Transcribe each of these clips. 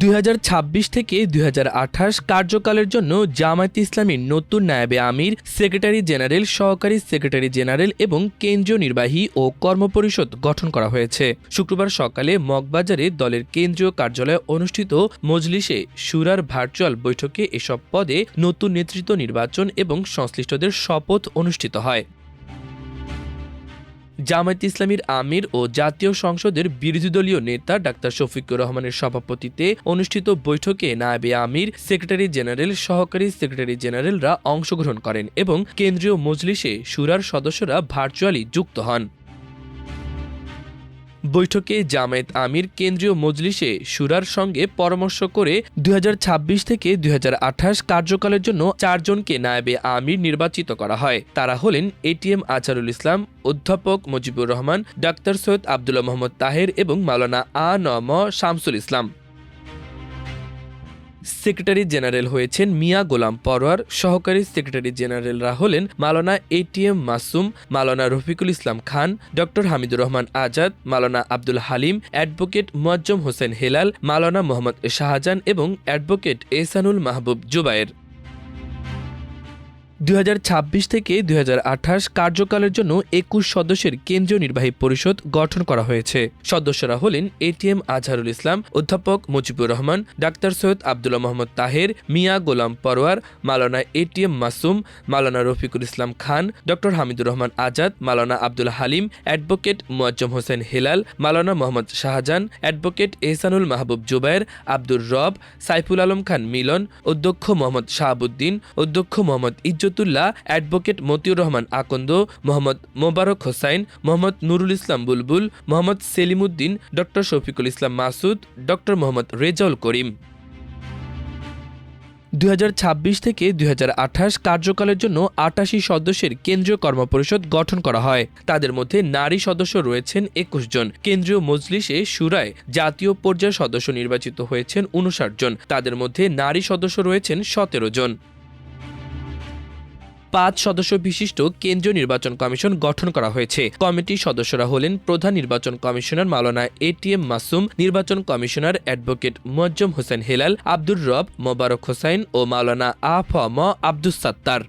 2026 থেকে 2028 কার্যকালের জন্য জামায়াতে ইসলামীর নতুন নায়েবে আমির, সেক্রেটারি জেনারেল, সহকারী সেক্রেটারি জেনারেল এবং কেন্দ্রীয় নির্বাহী ও কর্মপরিষদ গঠন করা হয়েছে। শুক্রবার সকালে মগবাজারে দলের কেন্দ্রীয় কার্যালয়ে অনুষ্ঠিত মজলিসে শুরার ভার্চুয়াল বৈঠকে এসব পদে নতুন নেতৃত্ব নির্বাচন এবং সংশ্লিষ্টদের শপথ অনুষ্ঠিত হয়। জামায়াতে ইসলামীর আমির ও জাতীয় সংসদের বিরোধীদলীয় নেতা ডাক্তার শফিকুর রহমানের সভাপতিত্বে অনুষ্ঠিত বৈঠকে নায়েবে আমির, সেক্রেটারি জেনারেল, সহকারী সেক্রেটারি জেনারেলরা অংশগ্রহণ করেন এবং কেন্দ্রীয় মজলিসে শুরার সদস্যরা ভার্চুয়ালি যুক্ত হন। বৈঠকে জামায়াত আমির কেন্দ্রীয় মজলিসে শুরার সঙ্গে পরামর্শ করে 2026 থেকে 2028 কার্যকালের জন্য 4 জনকে নায়েবে আমির নির্বাচিত করা হয়। তারা হলেন এটিএম আজহারুল ইসলাম, অধ্যাপক মুজিবুর রহমান, ডাক্তার সৈয়দ আবদুল্লাহ মোহাম্মদ তাহের এবং মাওলানা আ.ন.ম শামসুল ইসলাম। সেক্রেটারি জেনারেল হয়েছেন মিয়া গোলাম পরোয়ার, সহকারী সেক্রেটারি জেনারেলরা হলেন মাওলানা এটিএম মাসুম, মাওলানা রফিকুল ইসলাম খান, ডক্টর হামিদুর রহমান আজাদ, মাওলানা আব্দুল হালিম, অ্যাডভোকেট মুয়াজ্জম হোসেন হেলাল, মাওলানা মোহাম্মদ শাহজাহান এবং অ্যাডভোকেট এহসানুল মাহবুব জুবায়ের। 2026 থেকে 2028 কার্যকালের জন্য 21 সদস্যের কেন্দ্রীয় নির্বাহী পরিষদ গঠন করা হয়েছে। সদস্যরা হলেন এটিএম আজহারুল ইসলাম, অধ্যাপক মুজিবুর রহমান, ডাক্তার সৈয়দ আবদুল্লাহ মোহাম্মদ তাহের, মিয়া গোলাম পরোয়ার, মাওলানা এটিএম মাসুম, মাওলানা রফিকুল ইসলাম খান, ডক্টর হামিদুর রহমান আজাদ, মাওলানা আব্দুল হালিম, অ্যাডভোকেট মুয়াজ্জম হোসেন হেলাল, মাওলানা মোহাম্মদ শাহজাহান, অ্যাডভোকেট এহসানুল মাহবুব জুবায়ের, আব্দুর রব, সাইফুল আলম খান মিলন, অধ্যক্ষ মোহাম্মদ শাহাবুদ্দিন, অধ্যক্ষ মোহাম্মদ ইজ্জতুল্লাহ, অ্যাডভোকেট মতিউর রহমান আকন্দ, মোহাম্মদ মোবারক হোসাইন, মোহাম্মদ নুরুল ইসলাম বুলবুল, মোহাম্মদ সেলিমউদ্দিন, ডক্টর শফিকুল ইসলাম মাসুদ, ডক্টর মোহাম্মদ রেজাউল করিম। 2026 থেকে 2028 কার্যকালের জন্য 88 সদস্যের কেন্দ্রীয় কর্মপরিষদ গঠন করা হয়। তাদের মধ্যে নারী সদস্য রয়েছেন 21 জন। কেন্দ্রীয় মজলিসে শুরায় জাতীয় পর্যায়ের সদস্য নির্বাচিত হয়েছেন 59 জন। তাদের মধ্যে নারী সদস্য রয়েছেন 17 জন। 5 সদস্য বিশিষ্ট কেন্দ্রীয় নির্বাচন কমিশন গঠন করা হয়েছে। কমিটির সদস্যরা হলেন প্রধান নির্বাচন কমিশনার মাওলানা এটিএম মাসুম, নির্বাচন কমিশনার অ্যাডভোকেট মুয়াজ্জম হোসেন হেলাল, আব্দুর রব, মোবারক হোসাইন ও মাওলানা আ.ফ.ম আব্দুস সাত্তার।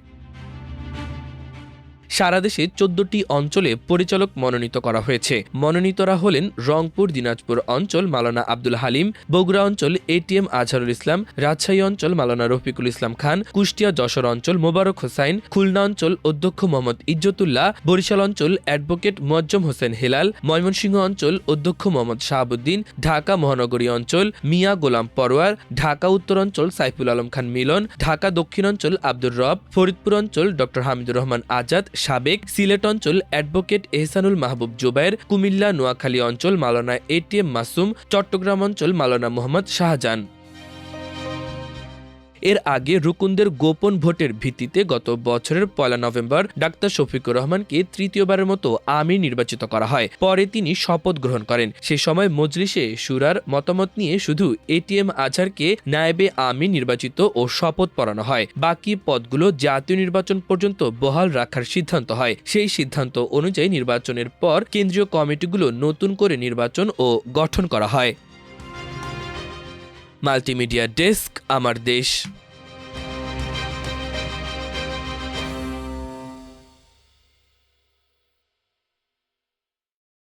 সারা দেশে 14টি অঞ্চলে পরিচালক মনোনীত করা হয়েছে। মনোনীতরা হলেন রংপুর দিনাজপুর অঞ্চল মাওলানা আব্দুল হালিম, বগুড়া অঞ্চল এটিএম আজহারুল ইসলাম, রাজশাহী অঞ্চল মাওলানা রফিকুল ইসলাম খান, কুষ্টিয়া যশোর অঞ্চল মোবারক হোসাইন, খুলনা অঞ্চল অধ্যক্ষ মোহাম্মদ ইজ্জতুল্লাহ, বরিশাল অঞ্চল অ্যাডভোকেট মুয়াজ্জম হোসেন হেলাল, ময়মনসিংহ অঞ্চল অধ্যক্ষ মোহাম্মদ শাহাবুদ্দিন, ঢাকা মহানগরী অঞ্চল মিয়া গোলাম পরোয়ার, ঢাকা উত্তর অঞ্চল সাইফুল আলম খান মিলন, ঢাকা দক্ষিণ অঞ্চল আব্দুর রব, ফরিদপুর অঞ্চল ডক্টর হামিদুর রহমান আজাদ সাবেক, সিলেট অঞ্চল অ্যাডভোকেট এহসানুল মাহবুব জুবায়ের, কুমিল্লা নোয়াখালী অঞ্চল মাওলানা এটিএম মাসুম, চট্টগ্রাম অঞ্চল মাওলানা মোহাম্মদ শাহজাহান। এর আগে রুকুনদের গোপন ভোটের ভিত্তিতে গত বছরের 1 নভেম্বর ডাক্তার শফিকুর রহমানকে তৃতীয়বারের মতো আমির নির্বাচিত করা হয়। পরে তিনি শপথ গ্রহণ করেন। সে সময় মজলিসে শুরার মতামত নিয়ে শুধু এটিএম আজহারকে নায়েবে আমির নির্বাচিত ও শপথ পড়ানো হয়। বাকি পদগুলো জাতীয় নির্বাচন পর্যন্ত বহাল রাখার সিদ্ধান্ত হয়। সেই সিদ্ধান্ত অনুযায়ী নির্বাচনের পর কেন্দ্রীয় কমিটিগুলো নতুন করে নির্বাচন ও গঠন করা হয়। মাল্টিমিডিয়া ডেস্ক, আমার দেশ।